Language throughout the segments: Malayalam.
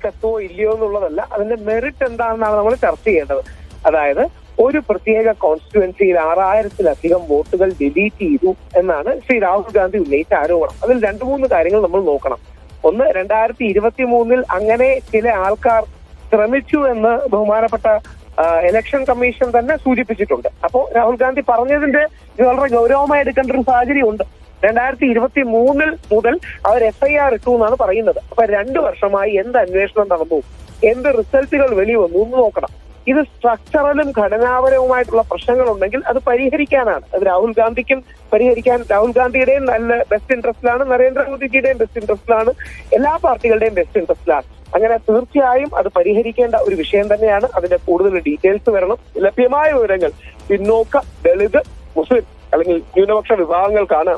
റിസൾട്ട് എത്തുമോ ഇല്ലയോ എന്നുള്ളതല്ല, അതിന്റെ മെറിറ്റ് എന്താണെന്നാണ് നമ്മൾ ചർച്ച ചെയ്യേണ്ടത്. അതായത് ഒരു പ്രത്യേക കോൺസ്റ്റിറ്റ്യുവൻസിയിൽ 6000-ലധികം വോട്ടുകൾ ഡിലീറ്റ് ചെയ്തു എന്നാണ് ശ്രീ രാഹുൽ ഗാന്ധി ഉന്നയിച്ച ആരോപണം. അതിൽ 2-3 കാര്യങ്ങൾ നമ്മൾ നോക്കണം. ഒന്ന്, 2023 അങ്ങനെ ചില ആൾക്കാർ ശ്രമിച്ചു എന്ന് ബഹുമാനപ്പെട്ട ഇലക്ഷൻ കമ്മീഷൻ തന്നെ സൂചിപ്പിച്ചിട്ടുണ്ട്. അപ്പോൾ രാഹുൽ ഗാന്ധി പറഞ്ഞതിന്റെ വളരെ ഗൗരവമായി എടുക്കേണ്ട ഒരു സാഹചര്യമുണ്ട്. 2023 മുതൽ അവർ FIR ഇട്ടു എന്നാണ് പറയുന്നത്. അപ്പൊ 2 വർഷമായി എന്ത് അന്വേഷണം നടന്നു, എന്ത് റിസൾട്ടുകൾ വെളിവന്നു എന്ന് നോക്കണം. ഇത് സ്ട്രക്ചറലും ഘടനാപരവുമായിട്ടുള്ള പ്രശ്നങ്ങൾ ഉണ്ടെങ്കിൽ അത് പരിഹരിക്കാനാണ്. അത് രാഹുൽ ഗാന്ധിക്കും പരിഹരിക്കാൻ, രാഹുൽ ഗാന്ധിയുടെയും നല്ല ബെസ്റ്റ് ഇൻട്രസ്റ്റിലാണ്, നരേന്ദ്രമോദിജിയുടെയും ബെസ്റ്റ് ഇൻട്രസ്റ്റിലാണ്, എല്ലാ പാർട്ടികളുടെയും ബെസ്റ്റ് ഇൻട്രസ്റ്റിലാണ്. അങ്ങനെ തീർച്ചയായും അത് പരിഹരിക്കേണ്ട ഒരു വിഷയം തന്നെയാണ്. അതിന്റെ കൂടുതൽ ഡീറ്റെയിൽസ് വരണം. ലഭ്യമായ വിവരങ്ങൾ പിന്നോക്ക, ദളിത്, മുസ്ലിം അല്ലെങ്കിൽ ന്യൂനപക്ഷ വിഭാഗങ്ങൾക്കാണ്,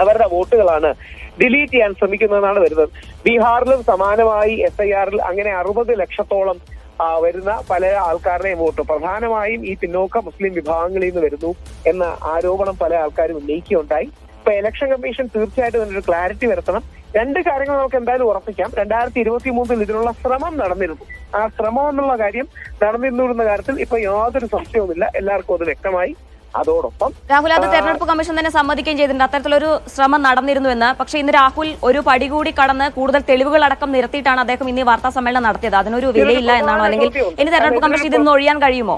അവരുടെ വോട്ടുകളാണ് ഡിലീറ്റ് ചെയ്യാൻ ശ്രമിക്കുന്നതെന്നാണ് വരുന്നത്. ബീഹാറിലും സമാനമായി FIR-ൽ അങ്ങനെ 60 ലക്ഷത്തോളം വരുന്ന പല ആൾക്കാരുടെയും വോട്ട് പ്രധാനമായും ഈ പിന്നോക്ക മുസ്ലിം വിഭാഗങ്ങളിൽ നിന്ന് വരുന്നു എന്ന ആരോപണം പല ആൾക്കാരും ഉന്നയിക്കുകയുണ്ടായി. ഇപ്പൊ ഇലക്ഷൻ കമ്മീഷൻ തീർച്ചയായിട്ടും അതിനൊരു ക്ലാരിറ്റി വരുത്തണം. 2 കാര്യങ്ങൾ നമുക്ക് എന്തായാലും ഉറപ്പിക്കാം. 2023 ഇതിനുള്ള ശ്രമം നടന്നിരുന്നു. ആ ശ്രമം എന്നുള്ള കാര്യം നടന്നിരുന്നു എന്ന കാര്യത്തിൽ ഇപ്പൊ യാതൊരു സംശയവുമില്ല, എല്ലാവർക്കും അത് വ്യക്തമായി. അതോടൊപ്പം രാഹുൽ, അത് തെരഞ്ഞെടുപ്പ് കമ്മീഷൻ തന്നെ സമ്മതിക്കുകയും ചെയ്തിട്ടുണ്ട്, അത്തരത്തിലൊരു ശ്രമം നടന്നിരുന്നുവെന്ന്. പക്ഷേ ഇന്ന് രാഹുൽ ഒരു പടി കൂടി കടന്ന് കൂടുതൽ തെളിവുകൾ അടക്കം നിരത്തിയിട്ടാണ് അദ്ദേഹം ഇന്ന് വാർത്താ സമ്മേളനം നടത്തിയത്. അതിനൊരു വിലയില്ല എന്നാണോ, അല്ലെങ്കിൽ ഇനി തെരഞ്ഞെടുപ്പ് കമ്മീഷൻ ഇതിന്ന് ഒഴിയാൻ കഴിയുമോ?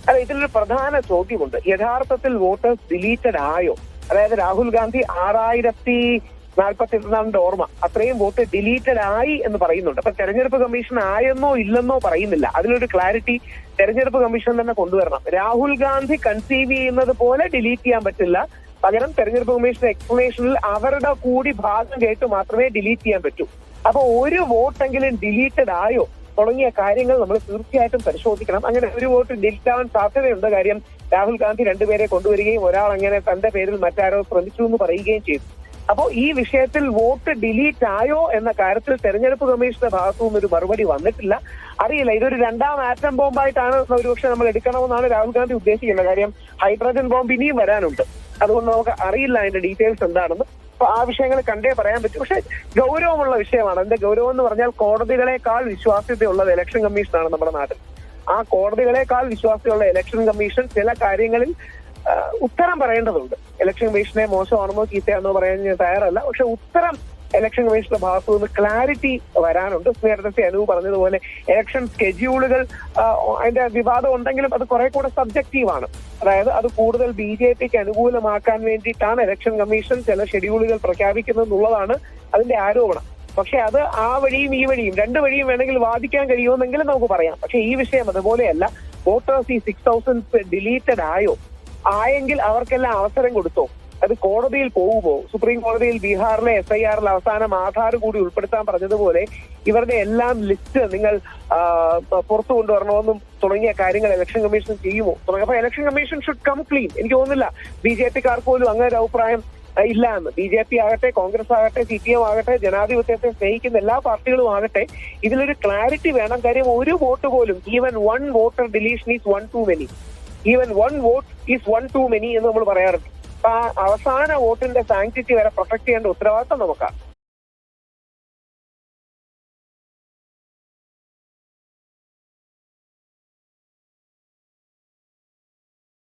അല്ല, ഇതിലൊരു പ്രധാന ചോദ്യമുണ്ട്. യഥാർത്ഥത്തിൽ വോട്ടേഴ്സ് ഡിലീറ്റഡ് ആയോ? അതായത് രാഹുൽ ഗാന്ധി 6042 ഓർമ്മ അത്രയും വോട്ട് ഡിലീറ്റഡ് ആയി എന്ന് പറയുന്നുണ്ട്. അപ്പൊ തെരഞ്ഞെടുപ്പ് കമ്മീഷൻ ആയെന്നോ ഇല്ലെന്നോ പറയുന്നില്ല. അതിലൊരു ക്ലാരിറ്റി തെരഞ്ഞെടുപ്പ് കമ്മീഷൻ തന്നെ കൊണ്ടുവരണം. രാഹുൽ ഗാന്ധി കൺസീവ് ചെയ്യുന്നത് പോലെ ഡിലീറ്റ് ചെയ്യാൻ പറ്റില്ല. പകരം തെരഞ്ഞെടുപ്പ് കമ്മീഷൻ എക്സ്പ്ലനേഷനിൽ അവരുടെ കൂടി ഭാഗം കേട്ട് മാത്രമേ ഡിലീറ്റ് ചെയ്യാൻ പറ്റൂ. അപ്പൊ ഒരു വോട്ടെങ്കിലും ഡിലീറ്റഡ് ആയോ തുടങ്ങിയ കാര്യങ്ങൾ നമ്മൾ തീർച്ചയായിട്ടും പരിശോധിക്കണം. അങ്ങനെ ഒരു വോട്ട് ഡിലീറ്റ് ആവാൻ സാധ്യതയുണ്ട്. കാര്യം രാഹുൽ ഗാന്ധി 2 പേരെ കൊണ്ടുവരികയും ഒരാൾ അങ്ങനെ തന്റെ പേരിൽ മറ്റാരോ ശ്രമിച്ചു എന്ന് പറയുകയും ചെയ്തു. അപ്പോൾ ഈ വിഷയത്തിൽ വോട്ട് ഡിലീറ്റ് ആയോ എന്ന കാര്യത്തിൽ തെരഞ്ഞെടുപ്പ് കമ്മീഷന്റെ ഭാഗത്തു നിന്നൊരു മറുപടി വന്നിട്ടില്ല. അറിയില്ല, ഇതൊരു 2ാം ആറ്റം ബോംബായിട്ടാണ് ഒരുപക്ഷെ നമ്മൾ എടുക്കണമെന്നാണ് രാഹുൽ ഗാന്ധി ഉദ്ദേശിക്കുന്നത്. കാര്യം ഹൈഡ്രജൻ ബോംബ് ഇനിയും വരാനുണ്ട്. അതുകൊണ്ട് നമുക്ക് അറിയില്ല അതിന്റെ ഡീറ്റെയിൽസ് എന്താണെന്ന്. അപ്പൊ ആ വിഷയങ്ങൾ കണ്ടേ പറയാൻ പറ്റും. പക്ഷെ ഗൗരവമുള്ള വിഷയമാണ്. അതിന്റെ ഗൗരവം എന്ന് പറഞ്ഞാൽ കോടതികളെക്കാൾ വിശ്വാസ്യതയുള്ളത് ഇലക്ഷൻ കമ്മീഷനാണ് നമ്മുടെ നാട്ടിൽ. ആ കോടതികളെക്കാൾ വിശ്വാസ്യതയുള്ള ഇലക്ഷൻ കമ്മീഷൻ ചില കാര്യങ്ങളിൽ ഉത്തരം പറയേണ്ടതുണ്ട്. ഇലക്ഷൻ കമ്മീഷനെ മോശമാണെന്നോ ചീത്തയാണെന്നോ പറയാൻ ഞാൻ തയ്യാറല്ല. പക്ഷെ ഉത്തരം ഇലക്ഷൻ കമ്മീഷന്റെ ഭാഗത്തു നിന്ന് ക്ലാരിറ്റി വരാനുണ്ട്. നേരത്തെ അനൂപ് പറഞ്ഞതുപോലെ ഇലക്ഷൻ സ്കെഡ്യൂളുകൾ അതിന്റെ വിവാദം ഉണ്ടെങ്കിലും അത് കുറെ കൂടെ സബ്ജക്റ്റീവാണ്. അതായത് അത് കൂടുതൽ BJPക്ക് അനുകൂലമാക്കാൻ വേണ്ടിയിട്ടാണ് ഇലക്ഷൻ കമ്മീഷൻ ചില ഷെഡ്യൂളുകൾ പ്രഖ്യാപിക്കുന്നത് എന്നുള്ളതാണ് അതിന്റെ ആരോപണം. പക്ഷെ അത് ആ വഴിയും ഈ വഴിയും 2 വഴിയും വേണമെങ്കിൽ വാദിക്കാൻ കഴിയുമെന്നെങ്കിലും നമുക്ക് പറയാം. പക്ഷെ ഈ വിഷയം അതുപോലെയല്ല. വോട്ടേഴ്സ് ഈ 6000 ഡിലീറ്റഡ് ആയെങ്കിൽ അവർക്കെല്ലാം അവസരം കൊടുത്തോ? അത് കോടതിയിൽ പോകുമോ? സുപ്രീം കോടതിയിൽ ബീഹാറിലെ FIR-ൽ അവസാനം ആധാർ കൂടി ഉൾപ്പെടുത്താൻ പറഞ്ഞതുപോലെ ഇവരുടെ എല്ലാം ലിസ്റ്റ് നിങ്ങൾ പുറത്തു കൊണ്ടുവരണമെന്നും തുടങ്ങിയ കാര്യങ്ങൾ ഇലക്ഷൻ കമ്മീഷൻ ചെയ്യുമോ? അപ്പൊ election commission should come clean. എനിക്ക് തോന്നുന്നില്ല BJPക്കാർക്ക് പോലും അങ്ങനെ ഒരു അഭിപ്രായം ഇല്ല എന്ന്. BJP ആകട്ടെ, കോൺഗ്രസ് ആകട്ടെ, CPM ആകട്ടെ, ജനാധിപത്യത്തെ സ്നേഹിക്കുന്ന എല്ലാ പാർട്ടികളും ആകട്ടെ, ഇതിലൊരു ക്ലാരിറ്റി വേണം. കാര്യം ഒരു വോട്ട് പോലും, even 1 voter deletion is 1 too many, even 1 what is 1 too many എന്ന് നമ്മൾ പറയാറുണ്ട്. അപ്പൊ ആ അവസാന വോട്ടിന്റെ സാങ്ക്ടിറ്റി വരെ പ്രൊട്ടക്ട് ചെയ്യേണ്ട ഉത്തരവാദിത്തം നമുക്കാണ്.